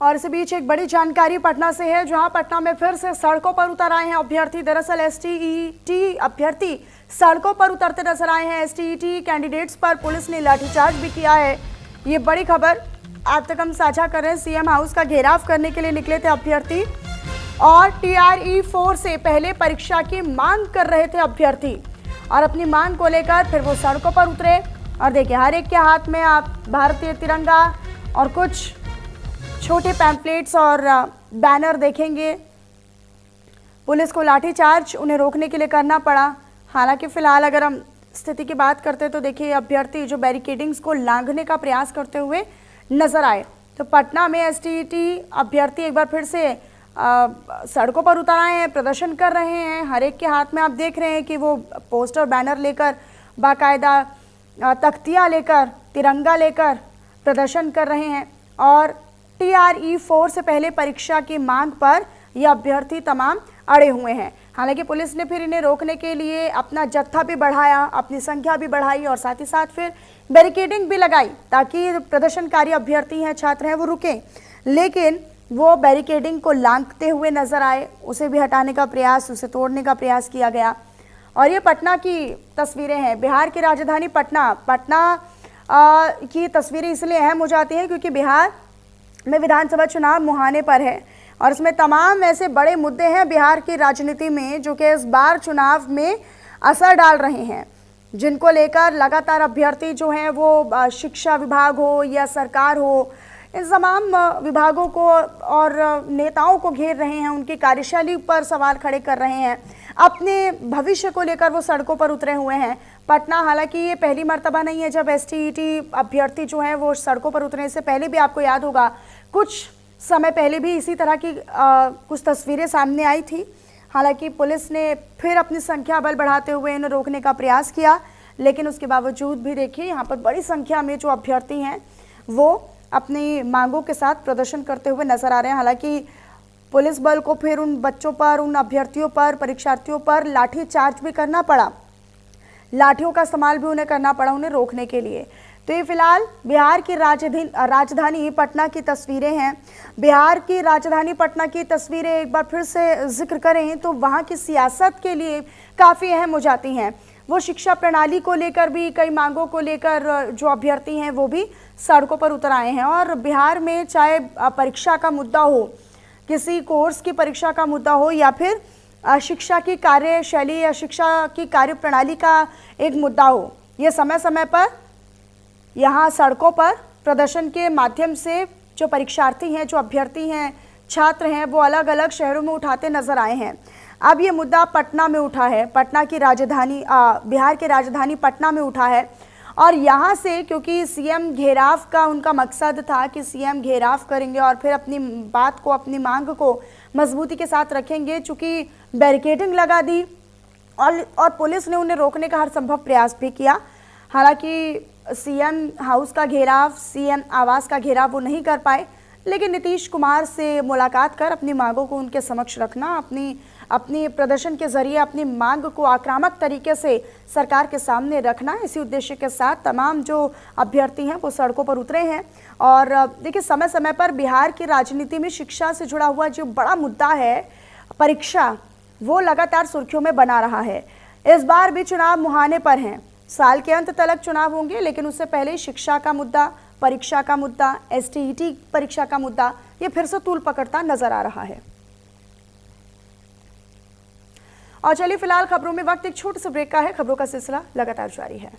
और इसी बीच एक बड़ी जानकारी पटना से है, जहां पटना में फिर से सड़कों पर उतर आए हैं अभ्यर्थी। दरअसल एसटीईटी अभ्यर्थी सड़कों पर उतरते नजर आए हैं। एसटीईटी कैंडिडेट्स पर पुलिस ने लाठीचार्ज भी किया है। ये बड़ी खबर आप तक हम साझा कर रहे हैं। सीएम हाउस का घेराव करने के लिए निकले थे अभ्यर्थी और TRE 4 से पहले परीक्षा की मांग कर रहे थे अभ्यर्थी, और अपनी मांग को लेकर फिर वो सड़कों पर उतरे। और देखिए, हर एक के हाथ में आप भारतीय तिरंगा और कुछ छोटे पैम्पलेट्स और बैनर देखेंगे। पुलिस को लाठीचार्ज उन्हें रोकने के लिए करना पड़ा। हालांकि फिलहाल अगर हम स्थिति की बात करते हैं तो देखिए, अभ्यर्थी जो बैरिकेडिंग्स को लांघने का प्रयास करते हुए नजर आए। तो पटना में एसटीईटी अभ्यर्थी एक बार फिर से सड़कों पर उतर आए हैं, प्रदर्शन कर रहे हैं। हर एक के हाथ में आप देख रहे हैं कि वो पोस्टर बैनर लेकर, बाकायदा तख्तियाँ लेकर, तिरंगा लेकर प्रदर्शन कर रहे हैं। और TRE 4 से पहले परीक्षा की मांग पर ये अभ्यर्थी तमाम अड़े हुए हैं। हालांकि पुलिस ने फिर इन्हें रोकने के लिए अपना जत्था भी बढ़ाया, अपनी संख्या भी बढ़ाई और साथ ही साथ फिर बैरिकेडिंग भी लगाई, ताकि प्रदर्शनकारी अभ्यर्थी हैं, छात्र हैं, वो रुकें। लेकिन वो बैरिकेडिंग को लांघते हुए नजर आए। उसे भी हटाने का प्रयास, उसे तोड़ने का प्रयास किया गया। और ये पटना की तस्वीरें हैं, बिहार की राजधानी पटना की तस्वीरें इसलिए अहम हो जाती हैं क्योंकि बिहार में विधानसभा चुनाव मुहाने पर है और इसमें तमाम ऐसे बड़े मुद्दे हैं बिहार की राजनीति में जो कि इस बार चुनाव में असर डाल रहे हैं, जिनको लेकर लगातार अभ्यर्थी जो हैं वो शिक्षा विभाग हो या सरकार हो, इन तमाम विभागों को और नेताओं को घेर रहे हैं, उनकी कार्यशैली पर सवाल खड़े कर रहे हैं, अपने भविष्य को लेकर वो सड़कों पर उतरे हुए हैं। पटना, हालांकि ये पहली मर्तबा नहीं है जब एसटीईटी अभ्यर्थी जो हैं वो सड़कों पर उतरने से पहले भी आपको याद होगा कुछ समय पहले भी इसी तरह की कुछ तस्वीरें सामने आई थी। हालांकि पुलिस ने फिर अपनी संख्या बल बढ़ाते हुए इन्हें रोकने का प्रयास किया, लेकिन उसके बावजूद भी देखिए, यहाँ पर बड़ी संख्या में जो अभ्यर्थी हैं वो अपनी मांगों के साथ प्रदर्शन करते हुए नजर आ रहे हैं। हालांकि पुलिस बल को फिर उन बच्चों पर, उन अभ्यर्थियों पर, परीक्षार्थियों पर लाठीचार्ज भी करना पड़ा, लाठियों का इस्तेमाल भी उन्हें करना पड़ा उन्हें रोकने के लिए। तो ये फिलहाल बिहार की राजधानी पटना की तस्वीरें हैं। बिहार की राजधानी पटना की तस्वीरें एक बार फिर से जिक्र करें तो वहाँ की सियासत के लिए काफ़ी अहम हो जाती हैं। वो शिक्षा प्रणाली को लेकर भी, कई मांगों को लेकर जो अभ्यर्थी हैं वो भी सड़कों पर उतर आए हैं। और बिहार में चाहे परीक्षा का मुद्दा हो, किसी कोर्स की परीक्षा का मुद्दा हो, या फिर शिक्षा की कार्यशैली या शिक्षा की कार्यप्रणाली का एक मुद्दा हो, ये समय समय पर यहाँ सड़कों पर प्रदर्शन के माध्यम से जो परीक्षार्थी हैं, जो अभ्यर्थी हैं, छात्र हैं, वो अलग अलग शहरों में उठाते नजर आए हैं। अब ये मुद्दा पटना में उठा है, पटना की राजधानी बिहार की राजधानी पटना में उठा है। और यहाँ से, क्योंकि सीएम घेराव का उनका मकसद था कि सीएम घेराव करेंगे और फिर अपनी बात को, अपनी मांग को मजबूती के साथ रखेंगे, चूँकि बैरिकेडिंग लगा दी और पुलिस ने उन्हें रोकने का हर संभव प्रयास भी किया। हालांकि सीएम हाउस का घेराव, सीएम आवास का घेराव वो नहीं कर पाए, लेकिन नीतीश कुमार से मुलाकात कर अपनी मांगों को उनके समक्ष रखना, अपनी प्रदर्शन के जरिए अपनी मांग को आक्रामक तरीके से सरकार के सामने रखना, इसी उद्देश्य के साथ तमाम जो अभ्यर्थी हैं वो सड़कों पर उतरे हैं। और देखिए, समय समय पर बिहार की राजनीति में शिक्षा से जुड़ा हुआ जो बड़ा मुद्दा है, परीक्षा, वो लगातार सुर्खियों में बना रहा है। इस बार भी चुनाव मुहाने पर हैं, साल के अंत तक चुनाव होंगे, लेकिन उससे पहले शिक्षा का मुद्दा, परीक्षा का मुद्दा, एसटीईटी परीक्षा का मुद्दा, ये फिर से तूल पकड़ता नजर आ रहा है। और चलिए, फिलहाल खबरों में वक्त एक छोटे से ब्रेक का है। खबरों का सिलसिला लगातार जारी है।